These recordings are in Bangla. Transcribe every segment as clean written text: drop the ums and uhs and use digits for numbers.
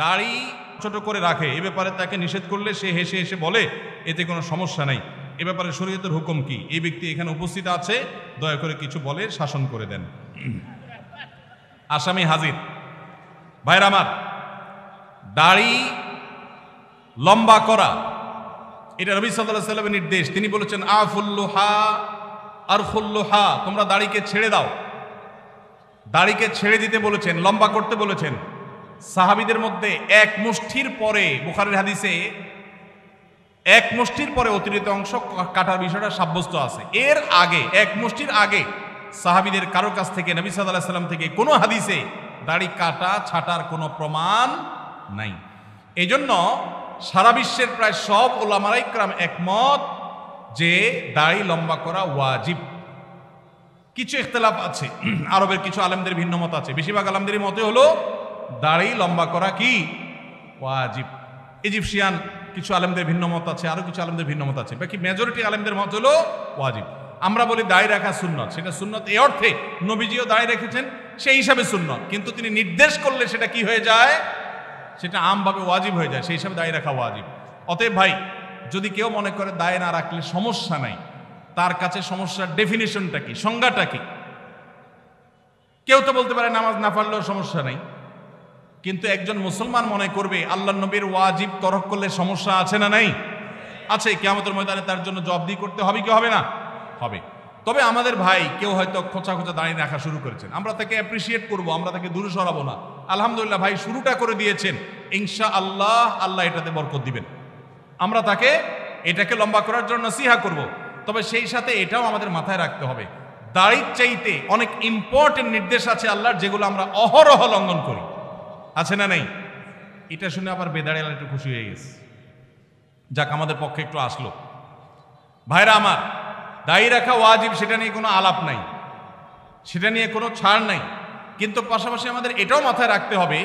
দাড়ি ছোট করে রাখে, এ ব্যাপারে তাকে নিষেধ করলে সে হেসে হেসে বলে এতে কোনো সমস্যা নাই, এ ব্যাপারে শরীয়তের হুকুম কি? এই ব্যক্তি এখানে উপস্থিত আছে, দয়া করে কিছু বলে শাসন করে দেন। আসামি হাজির। ভাইরা আমার, দাড়ি লম্বা করা এটা নবী সাল্লাল্লাহু আলাইহি ওয়াসাল্লামের নির্দেশ। তিনি বলেছেন আফুল্লুহা আরফুল্লুহা, তোমরা দাড়িকে ছেড়ে দাও। দাড়িকে ছেড়ে দিতে বলেছেন, লম্বা করতে বলেছেন। সাহাবীদের মধ্যে এক মুষ্টির পরে, বুখারীর হাদিসে এক মুষ্টির পরে অতিরিক্ত অংশ কাটার বিষয়টা সাব্যস্ত আছে। এর আগে এক মুষ্টির আগে সাহাবীদের কারো কাছ থেকে, নবী সাল্লাল্লাহু আলাইহি ওয়াসাল্লাম থেকে কোনো হাদিসে দাড়ি কাটা ছাটার কোনো প্রমাণ নাই। এজন্য সারা বিশ্বের প্রায় সব উলামায়ে ইকরাম একমত যে দাড়ি লম্বা করা ওয়াজিব। কিছু ইখতিলাফ আছে, আরবের কিছু আলেমদের ভিন্ন মত আছে। বেশিরভাগ আলেমদের মতে হলো দাড়ি লম্বা করা কি ওয়াজিব। ইজিপশিয়ান কিছু আলেমদের ভিন্ন মত আছে, আরো কিছু আলেমদের ভিন্ন মত আছে। বাকি মেজরিটি আলেমদের মত হলো ওয়াজিব। আমরা বলি দাড়ি রাখা সুন্নত, সেটা সুন্নত এই অর্থে নবীজিও দাড়ি রেখেছেন, সেই হিসাবে সুন্নত। কিন্তু তিনি নির্দেশ করলে সেটা কি হয়ে যায়? সেটা আমভাবে ওয়াজিব হয়ে যায়, সেই হিসাবে দাড়ি রাখা ওয়াজিব। অতএব ভাই, যদি কেউ মনে করে দাড়ি না রাখলে সমস্যা নাই, তার কাছে সমস্যার ডেফিনিশনটা কি, সংজ্ঞাটা কি? কেউ তো বলতে পারে নামাজ না পড়লেও সমস্যা নাই, কিন্তু একজন মুসলমান মনে করবে আল্লাহর নবীর ওয়াজিব তরক করলে সমস্যা আছে না নাই? আছে। কিয়ামতের ময়দানে তার জন্য জবাবদিহি করতে হবে কি হবে না? হবে। তবে আমাদের ভাই কেউ হয়তো খোঁচা খোঁচা দাঁড়িয়ে রাখা শুরু করেছেন, আমরা তাকে অ্যাপ্রিসিয়েট করব, আমরা তাকে দূরে সরাবো না। আলহামদুলিল্লাহ ভাই, শুরুটা করে দিয়েছেন, ইনশাআল্লাহ আল্লাহ এটাতে বরকত দিবেন। আমরা তাকে এটাকে লম্বা করার জন্য নসিহা করব। তবে সেই সাথে এটাও আমাদের মাথায় রাখতে হবে, দাড়ির চাইতে অনেক ইম্পর্টেন্ট নির্দেশ আছে আল্লাহর, যেগুলো আমরা অহরহ লঙ্ঘন করি। আছে না নাই? এটা শুনে আবার বেদাড়ি একটু খুশি হয়ে গেছে, যাক আমাদের পক্ষে একটু আসলো। ভাইরা আমার, দাড়ি রাখা ওয়াজিব, সেটা নিয়ে কোনো আলাপ নাই, সেটা নিয়ে কোনো ছাড় নাই। কিন্তু পাশাপাশি আমাদের এটাও মাথায় রাখতে হবে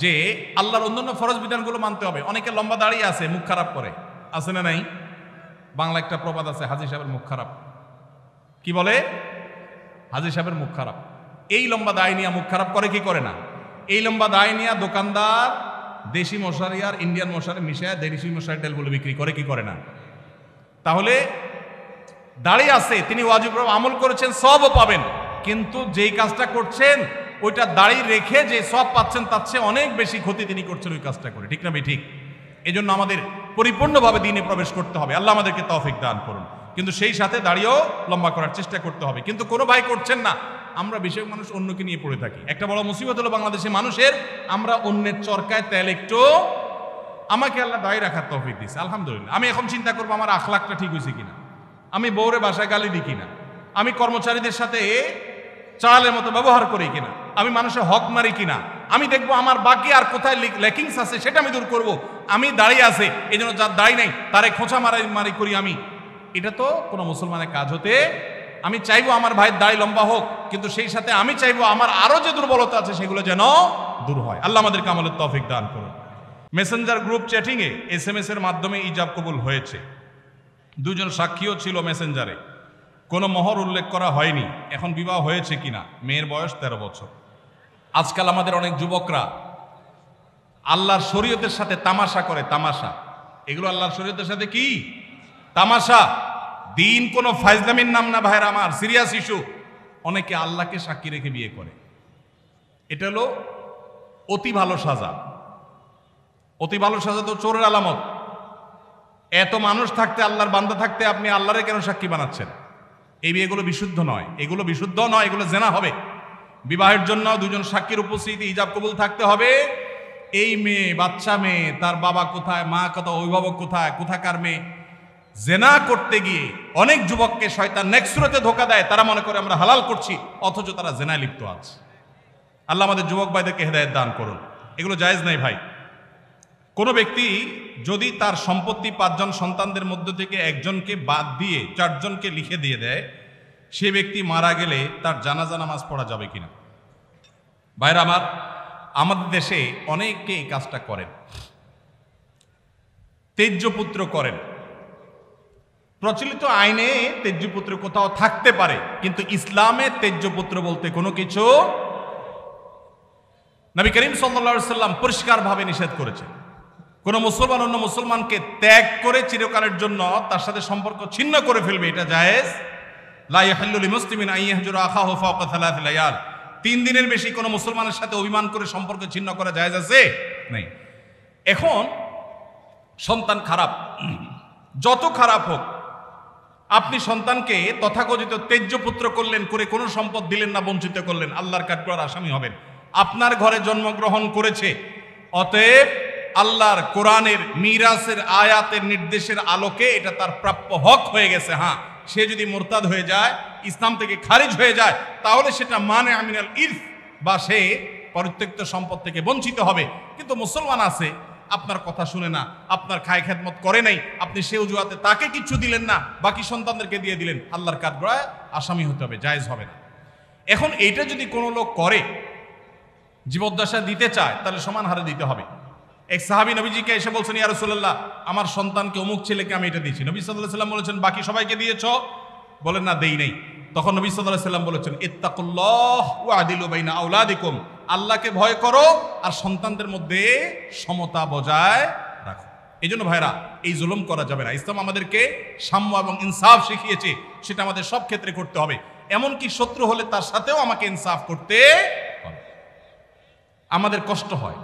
যে আল্লাহর অন্যান্য ফরজ বিধানগুলো মানতে হবে। অনেকে লম্বা দাড়ি আছে, মুখ খারাপ করে, আছে না নাই? বাংলা একটা প্রবাদ আছে, হাজী সাহেবের মুখ খারাপ। কি বলে? হাজী সাহেবের মুখ খারাপ। এই লম্বা দাড়ি নিয়ে মুখ খারাপ করে কি করে না? এই লম্বা দাড়ি নিয়ে দোকানদার দেশি মশারি আর ইন্ডিয়ান মশারি মিশায় দেশি মশারি তেলগুলো বিক্রি করে কি করে না? তাহলে দাড়ি আছে, তিনি ওয়াজিব আমল করেছেন, সবও পাবেন, কিন্তু যেই কাজটা করছেন ওইটা দাড়ি রেখে যে সব পাচ্ছেন তার চেয়ে অনেক বেশি ক্ষতি তিনি করছেন ওই কাজটা করে। ঠিক না ভাই? ঠিক। এই জন্য আমাদের পরিপূর্ণভাবে দ্বীনে প্রবেশ করতে হবে, আল্লাহ আমাদেরকে তৌফিক দান করুন। কিন্তু সেই সাথে দাড়িও লম্বা করার চেষ্টা করতে হবে। কিন্তু কোনো ভাই করছেন না, আমরা বেশিরভাগ মানুষ অন্যকে নিয়ে পড়ে থাকি। একটা বড় মুসিবত হলো বাংলাদেশের মানুষের, আমরা অন্যের চরকায় তেল একটু। আমাকে আল্লাহ দাড়ি রাখার তৌফিক দিয়েছে, আলহামদুলিল্লাহ। আমি এখন চিন্তা করবো আমার আখলাকটা ঠিক হয়েছে কিনা, আমি বউরে বাসায় গালি দিই কিনা, আমি কর্মচারীদের সাথে চালের মতো ব্যবহার করি কিনা, আমি মানুষের হক মারি কিনা, আমি দেখবো আমার বাকি আর কোথায় ল্যাকিংস আছে সেটা আমি দূর করব। আমি দাঁড়িয়ে আছে, এই জন্য যার দাড়ি নাই তারে খোঁচা মারি করি আমি, এটা তো কোনো মুসলমানের কাজ হতে। আমি চাইবো আমার ভাইয়ের দাড়ি লম্বা হোক, কিন্তু সেই সাথে আমি চাইবো আমার আরো যে দুর্বলতা আছে সেগুলো যেন দূর হয়। আল্লাহ আমাদেরকে আমলের তৌফিক দান করুন। মেসেঞ্জার গ্রুপ চ্যাটিংয়ে SMS এর মাধ্যমে ইজাব কবুল হয়েছে। দুজন সাক্ষীও ছিল মেসেঞ্জারে, কোনো মোহর উল্লেখ করা হয়নি। এখন বিবাহ হয়েছে কিনা? মেয়ের বয়স 13 বছর। আজকাল আমাদের অনেক যুবকরা আল্লাহর শরীয়তের সাথে তামাশা করে। তামাশা, এগুলো আল্লাহর শরীয়তের সাথে কি তামাশা? দিন কোনো ফাইজলামির নাম না ভাইরা আমার, সিরিয়াস ইস্যু। অনেকে আল্লাহকে সাক্ষী রেখে বিয়ে করে, এটা হলো অতি ভালো সাজা। অতি ভালো সাজা তো চোরের আলামত। এত মানুষ থাকতে, আল্লাহর বান্দা থাকতে আপনি আল্লাহরে কেন সাক্ষী বানাচ্ছেন? এই বিয়েগুলো বিশুদ্ধ নয়, এগুলো বিশুদ্ধ নয়, এগুলো জেনা হবে। বিবাহের জন্য দুজন সাক্ষীর উপস্থিতি, ইজাব কবুল থাকতে হবে। এই মেয়ে, বাচ্চা মেয়ে, তার বাবা কোথায়, মা কোথায়, অভিভাবক কোথায়, কোথাকার মেয়ে, জেনা করতে গিয়ে অনেক যুবককে শয়তান নেক্সট সুরতে ধোঁকা দেয়। তারা মনে করে আমরা হালাল করছি, অথচ তারা জেনায় লিপ্ত আছে। আল্লাহ আমাদের যুবক ভাইদেরকে হেদায়েত দান করুন। এগুলো জায়েজ নাই ভাই। কোনো ব্যক্তি যদি তার সম্পত্তি 5 জন সন্তানদের মধ্য থেকে একজনকে বাদ দিয়ে 4 জনকে লিখে দিয়ে দেয়, সে ব্যক্তি মারা গেলে তার জানাজা নামাজ পড়া যাবে কিনা? ভাইরা আমার, আমাদের দেশে অনেকে এই কাজটা করেন, তেজ্যপুত্র করেন। প্রচলিত আইনে তেজ্যপুত্র কোথাও থাকতে পারে, কিন্তু ইসলামে তেজ্যপুত্র বলতে কোনো কিছু নবী করিম সাল্লাল্লাহু আলাইহি সাল্লাম পরিষ্কারভাবে নিষেধ করেছেন, কোন মুসলমান অন্য মুসলমানকে ত্যাগ করে চিরকালের জন্য তার সাথে সম্পর্ক ছিন্ন করে ফেলবে, এটা জায়েজ। লা ইয়াহিল্লু লিমুসলিমিন আন ইয়াহজুরা আখাহু ফাওকা সালাসি লায়াল, 3 দিনের বেশি কোনো মুসলমানের সাথে অভিমান করে সম্পর্ক ছিন্ন করা জায়েজ আছে? নেই। এখন সন্তান খারাপ, যত খারাপ হোক, আপনি সন্তানকে তথাকথিত তেজ্য পুত্র করলেন, করে কোনো সম্পদ দিলেন না, বঞ্চিত করলেন, আল্লাহর কাঠগড়ার আসামি হবেন। আপনার ঘরে জন্মগ্রহণ করেছে, অতএব আল্লাহর কোরআনের মিরাসের আয়াতের নির্দেশের আলোকে এটা তার প্রাপ্য হক হয়ে গেছে। হ্যাঁ, সে যদি মুরতাদ হয়ে যায়, ইসলাম থেকে খারিজ হয়ে যায়, তাহলে সেটা মানে আমিনাল ইরফ, বা সে পরিত্যক্ত সম্পদ থেকে বঞ্চিত হবে। কিন্তু মুসলমান আছে, আপনার কথা শুনে না, আপনার খায় খেদমত করে নাই, আপনি সে অজুহাতে তাকে কিছু দিলেন না, বাকি সন্তানদেরকে দিয়ে দিলেন, আল্লাহর কাঠগড়ায় আসামি হতে হবে, জায়েজ হবে না। এখন এইটা যদি কোনো লোক করে, জীবদ্দশা দিতে চায়, তাহলে সমান হারে দিতে হবে। এক সাহাবী নবীজিকে এসে বলছেন, ইয়া রাসূলুল্লাহ, আমার সন্তানকে অমুক ছেলেকে আমি এটা দিয়েছি। নবী সাল্লাল্লাহু আলাইহি ওয়াসাল্লাম বলেছেন, বাকি সবাইকে দিয়েছো? বলেন না, দেই নাই। তখন নবী সাল্লাল্লাহু আলাইহি ওয়াসাল্লাম বলেছেন, ইত্তাকুল্লাহ ওয়া আদিলু বাইনা আওলাদিকুম, আল্লাহকে ভয় করো আর সন্তানদের মধ্যে সমতা বজায় রাখো। এই জন্য ভাইরা, এই জুলুম করা যাবে না। ইসলাম আমাদেরকে সাম্য এবং ইনসাফ শিখিয়েছে, সেটা আমাদের সব ক্ষেত্রে করতে হবে। এমনকি শত্রু হলে তার সাথেও আমাকে ইনসাফ করতে হবে। আমাদের কষ্ট হয়,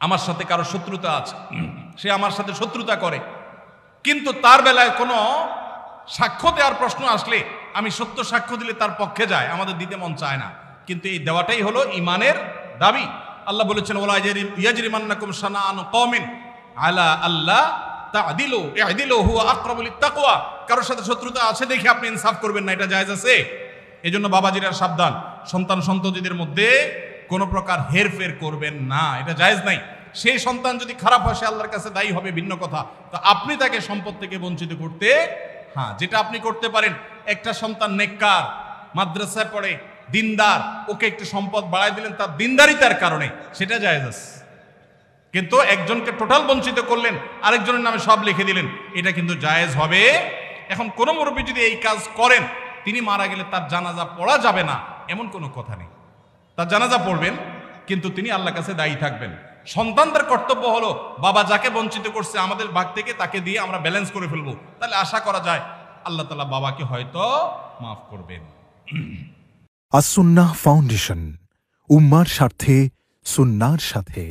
আমার সাথে কারো শত্রুতা আছে, সে আমার সাথে শত্রুতা করে, কিন্তু তার বেলায় কোনো সাক্ষ্য দেওয়ার প্রশ্ন আসলে আমি সত্য সাক্ষ্য দিলে তার পক্ষে যায়, আমাদের দিতে মন চায় না। কিন্তু এই দেওয়াটাই হলো ইমানের দাবি। আল্লাহ বলেছেন, ওয়ালা ইয়াজরিমান্নাকুম শানাআনু কওমিন আলা আল্লা তা'দিলু ই'দিলু হুয়া আকরাবু লিত-তাকওয়া, কারোর সাথে শত্রুতা আছে দেখে আপনি ইনসাফ করবেন না, এটা জায়েজ আছে? এজন্য বাবাজিরা সাবধান, সন্তান সন্ততিদের মধ্যে কোনো প্রকার হেরফের করবেন না, এটা জায়েজ নাই। সেই সন্তান যদি খারাপ হয়, সে আল্লাহর কাছে দায়ী হবে, ভিন্ন কথা। তো আপনি তাকে সম্পদ থেকে বঞ্চিত করতে, হ্যাঁ, যেটা আপনি করতে পারেন, একটা সন্তান নেককার, মাদ্রাসায় পড়ে, দিনদার, ওকে একটু সম্পদ বাড়াই দিলেন তার দিনদারিতার কারণে, সেটা জায়েজ আছে। কিন্তু একজনকে টোটাল বঞ্চিত করলেন, আরেকজনের নামে সব লিখে দিলেন, এটা কিন্তু জায়েজ হবে। এখন কোন মুরব্বী যদি এই কাজ করেন, তিনি মারা গেলে তার জানাজা পড়া যাবে না, এমন কোনো কথা নেই। তার জানাজা পড়বেন, কিন্তু তিনি আল্লাহর কাছে দায়ী থাকবেন। সন্তানদের কর্তব্য হলো, বাবা যাকে বঞ্চিত করছে আমাদের ভাগ থেকে তাকে দিয়ে আমরা ব্যালেন্স করে ফেলবো, তাহলে আশা করা যায় আল্লাহ তাআলা বাবাকে হয়তো মাফ করবেন। আস-সুন্নাহ ফাউন্ডেশন, উম্মার স্বার্থে সুন্নাহর সাথে।